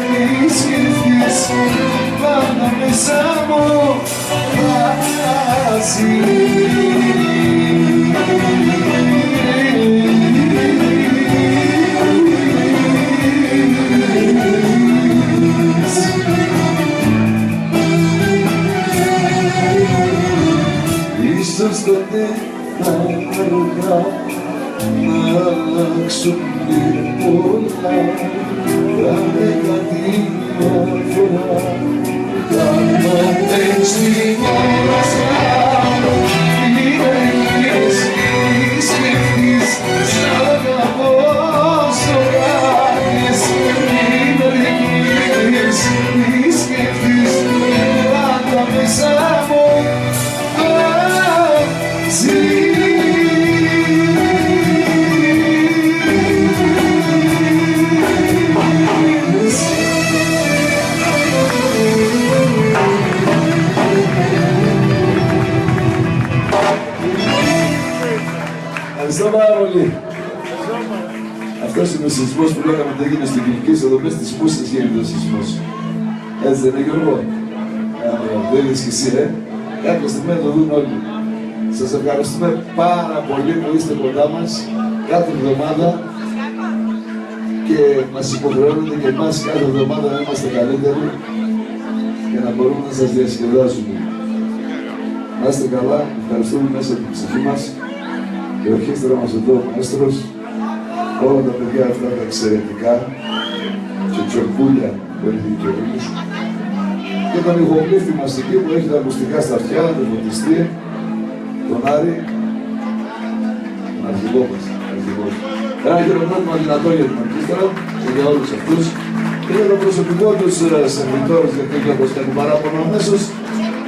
τι σκεφτείς πάντα μέσα μου βάζει. Ίσως τότε αργά να αλλάξουν πολλά, θα κάτι μια φορά κάνω έτσι μια σάμπο. Λύνες, τι σκεφτείς, σ' αγαπώ όσο κάνεις. Λύνες, τι σκεφτείς, πάντα μέσα μου βάζει. Ευχαριστώ πάρα πολύ. Αυτός είναι ο σεισμός που λέγαμε ότι έγινε στην Κιλκής, εδώ μέσα στις Μούσες γίνεται ο σεισμός. Έτσι δεν είναι, Γιώργο? Δεν είδες κι εσύ, κάποια στιγμή να το δουν όλοι. Σας ευχαριστούμε πάρα πολύ που είστε κοντά μας κάθε εβδομάδα και μας υποχρεώνετε και εμάς κάθε εβδομάδα να είμαστε καλύτεροι και να μπορούμε να σας διασκεδάσουμε. Να είστε καλά, ευχαριστούμε μέσα από την ψυχή μας. Και ο ορχήστρα μας εδώ, ο Μαέστρος, όλα τα παιδιά αυτά τα εξαιρετικά και τσορκούλια που έχει και ο Ρίλης και τον ηχοκλήφτη μας εκεί που έχει τα ακουστικά στα αυτιά, τον φωτιστή, τον Άρη, τον αρχηγό μας. Ένα χειροκρότημα δυνατό για την ορχήστρα και για όλους αυτούς και για το προσωπικό τους σερβιτόρους, γιατί όπως κάνει παράπονο αμέσως,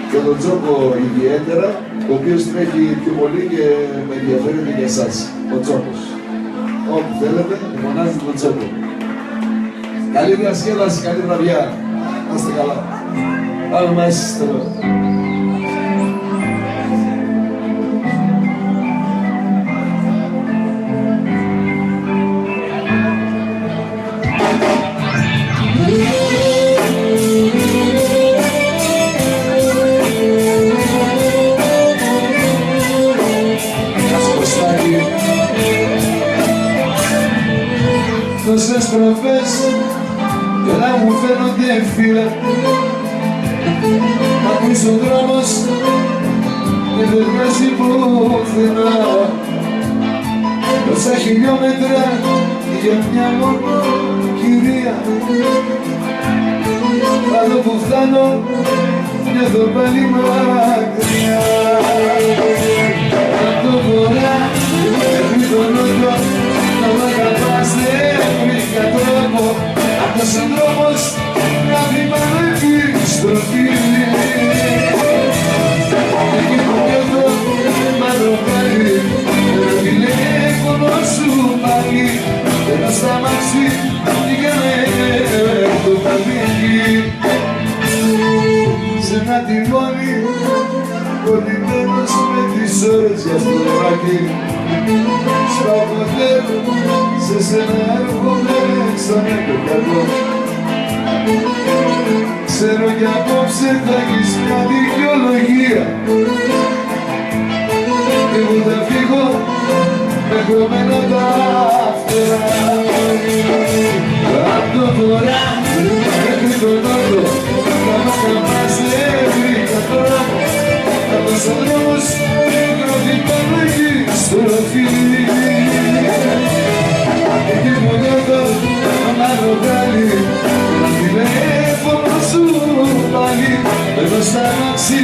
και τον Τσόκο ιδιαίτερα, ο οποίος τρέχει πιο πολύ και με ενδιαφέρεται για εσάς, ο Τσόκος. Όπου θέλετε, μονάζετε τον Τσόκο. Καλή διασκέδαση, καλή βραδιά. Να είστε καλά. Πάμε μέσα τώρα. Τόσες στροφές και να μου φαίνονται φύλλα, μα πίσω ο δρόμος και δεν βγάζει πουθενά. Τόσα χιλιόμετρα για μια μόνο κυρία, πάνω που φτάνω νιώθω πάλι μακριά. Απ' το βορρά μέχρι τον νότο να μ' αγαπάς δεν βρήκα τρόπο. Αυτός ο δρόμος να βρει πάνω επιστροφή. Εκεί που νιώθω μάλλον πάλι το τηλέφωνο σου πάλι. Θέλω στα μάξι για με το παπίκι σε ένα τιμόνι κολλημένος με τις ώρες για στραβάκι. Σπάω ποτέ σε σένα έρχομαι ξανά και κακό. Ξέρω κι απόψε θα έχεις μια δικαιολογία και που θα φύγω με κομμένα τα φτερά. Απ' το βορρά μέχρι τον νότο να μ' αγαπάς δεν βρήκα τρόπο. Αυτός ο δρόμος μικροδικά μου έχει στροφή. Εκεί που νιώθω να μ' αρρογάλει, το τηλέφωνο σου πάλι. Εδώ στα μάξι